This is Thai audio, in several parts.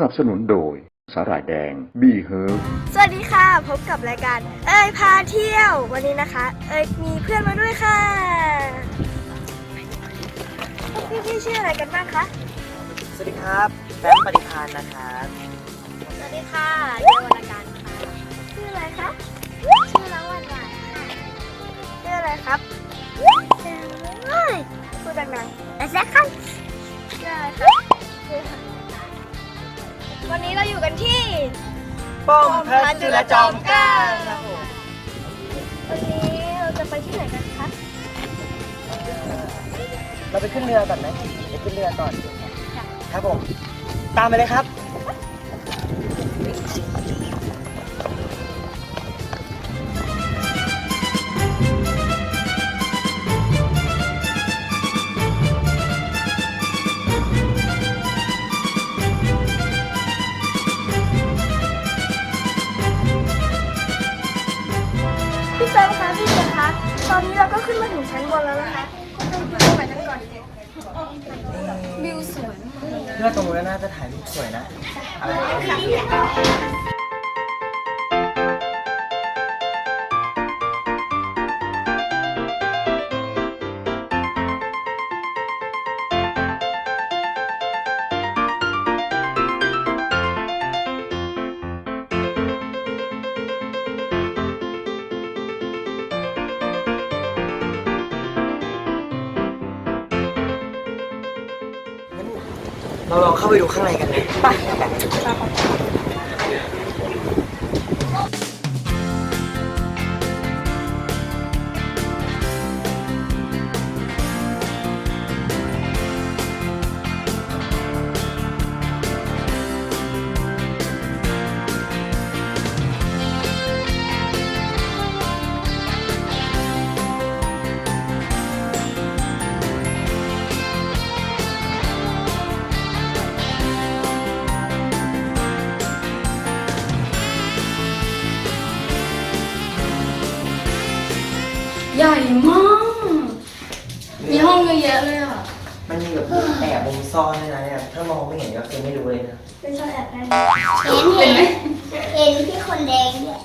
นับสนุนโดยสาหร่ายแดงบีเฮิร์บสวัสดีค่ะพบกับรายการเอ้ยพาเที่ยววันนี้นะคะเอ้ยมีเพื่อนมาด้วยค่ะพี่ชื่ออะไรกันบ้างคะสวัสดีครับแบงค์ปฏิภาณนะครับ สวัสดีค่ะเยาวรการค่ะชื่ออะไรคะชื่อน้องวันวานค่ะชื่ออะไรครับชื่อพูดดังๆแต่แซ่ครับชื่ออะไรครับวันนี้เราอยู่กันที่ป้อมพระจุลจอมเกล้าครับผม วันนี้เราจะไปที่ไหนกันคะ เราไปขึ้นเรือก่อนไหมไปขึ้นเรือก่อนครับผมตามไปเลยครับพี่เติมคะพี่เติมคะตอนนี้เราก็ขึ้นมาถึงชั้นบนแล้วนะคะไปกันก่อนวิวสวย เพื่อตรงนู้นน่าจะถ่ายรูปสวยนะอะไรเราลองเข้าไปดูข้างในกันเลยไปใหญ่มาก มีห้องเยอะแยะเลยอ่ะ มันมีแบบมุมแอบมุมซ่อนด้วยนะเนี่ยถ้ามองไม่เห็นก็คือไม่รู้เลยนะ เป็นโซนแอบได้ เห็น พี่คนแดงเนี่ย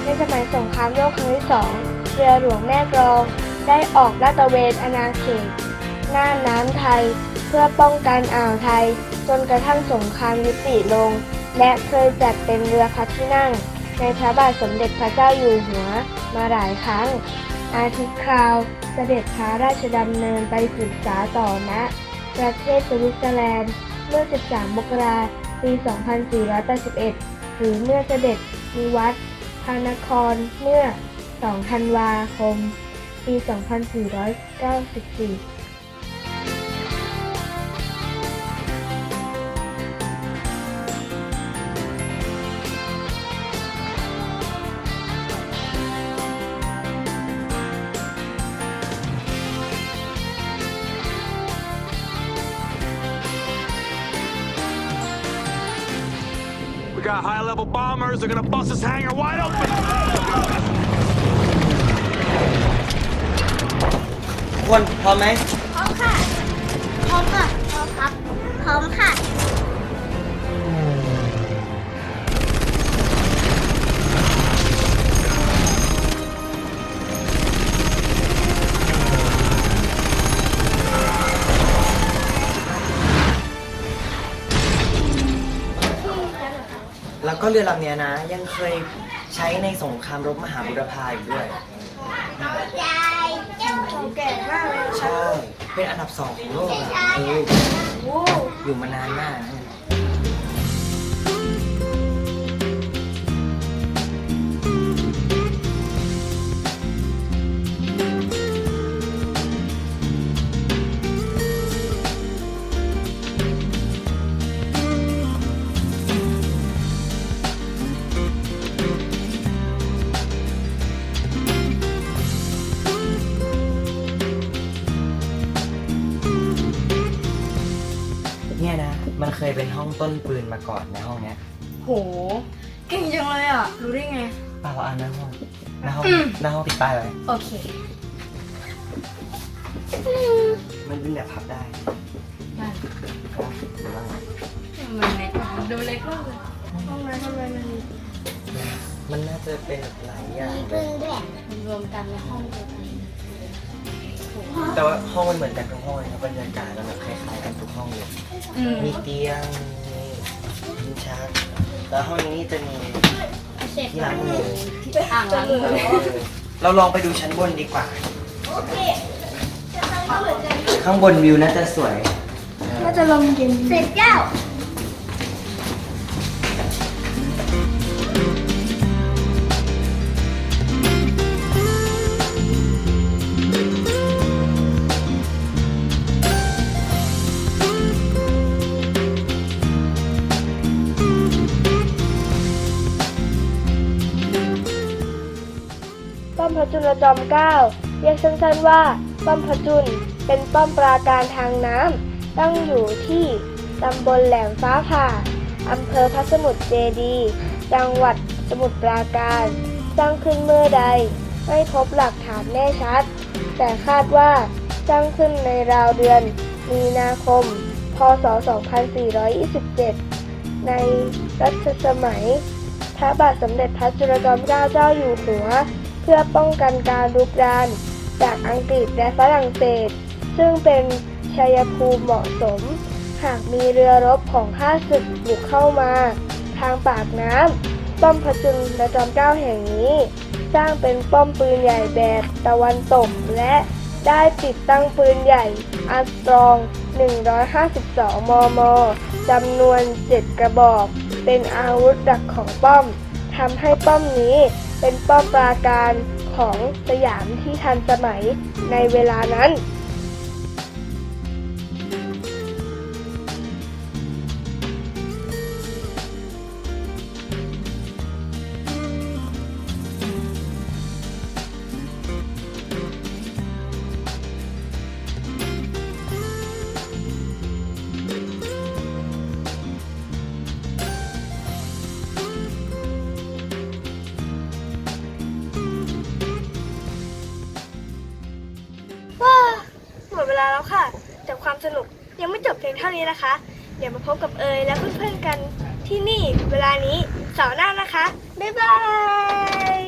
ในสมัยสงครามโลกครั้งที่ 2เรือหลวงแม่กลองได้ออกลาดตระเวนอาณาเขตหน้าน้ำไทยเพื่อป้องกันอ่าวไทยจนกระทั่งสงครามยุติลงและเคยจัดเป็นเรือพระที่นั่งในพระบาทสมเด็จพระเจ้าอยู่หัวมาหลายครั้งอาทิคราวเสด็จพระราชดำเนินไปศึกษาต่อณประเทศสวิตเซอร์แลนด์เมื่อ 13 มกราคม ปี 2481 หรือเมื่อเสด็จนิวัตรพระนครเมื่อ 2 ธันวาคม ปี 2494We got high-level bombers. They're gonna bust this hangar wide open. ทุกคนพร้อมไหม พร้อมค่ะ พร้อมค่ะ พร้อมครับ พร้อมค่ะ แล้วก็เรือลำเนี้ยนะยังเคยใช้ในสงครามรบมหาบุรพาอีกด้วย แก่มากเลย ใช่ เป็นอันดับ 2 ของโลกอ่ะอยู่มานานมากนะเนี่ยนะ มันเคยเป็นห้องต้นปืนมาก่อนในห้องเนี้ย โห เก่งจังเลยอ่ะ รู้ได้ไง เปล่าหน้าห้องปิดป้ายไว้ โอเค มันเป็นแบบพับได้ ได้ ครับหรือว่าไง มันเล็กมากดูเล็กมากเลย ห้องนั้นทำไมมันมี มันน่าจะเป็นหลายอย่างเลย มันรวมกันในห้องเดียวกัน แต่ว่าห้องมันเหมือนกันทุกห้องเลยครับบรรยากาศมันแบบคล้ายๆกันทุกห้องเลย มีเตียง มีลิ้นชักแล้วห้องนี้จะมี ที่ล้างมือ อ่างล้างมือ เราลองไปดูชั้นบนดีกว่า ข้างบนวิวน่าจะสวย น่าจะลมเย็นเสร็จแก้ว ป้อมพระจุลจอมเกล้าเรียกสั้นๆว่าป้อมพระจุลเป็นป้อมปราการทางน้ำตั้งอยู่ที่ตำบลแหลมฟ้าผ่าอำเภอพระสมุทรเจดีย์จังหวัดสมุทรปราการสร้างขึ้นเมื่อใดไม่พบหลักฐานแน่ชัด แต่คาดว่าสร้างขึ้นในราวเดือนมีนาคม พ.ศ. 2427 ในรัชสมัย พระบาทสมเด็จพระจุลจอมเกล้าเจ้าอยู่หัว เพื่อป้องกันการรุกรานจากอังกฤษและฝรั่งเศส ซึ่งเป็นชัยภูมิเหมาะสม หากมีเรือรบของข้าศึกบุกเข้ามา ทางปากน้ำป้อมพระจุลจอมเกล้าแห่งนี้ สร้างเป็นป้อมปืนใหญ่แบบตะวันตกและได้ติดตั้งปืนใหญ่อาร์มสตรอง 152 มม. จำนวน 7 กระบอก เป็นอาวุธหลักของป้อม ทำให้ป้อมนี้เป็นป้อมปราการของสยามที่ทันสมัยในเวลานั้น หมดเวลาแล้วค่ะ แต่ความสนุกยังไม่จบเพียงเท่านี้นะคะ เดี๋ยวมาพบกับเอยและเพื่อนๆกันที่นี่เวลานี้เสาร์หน้านะคะ บ๊ายบาย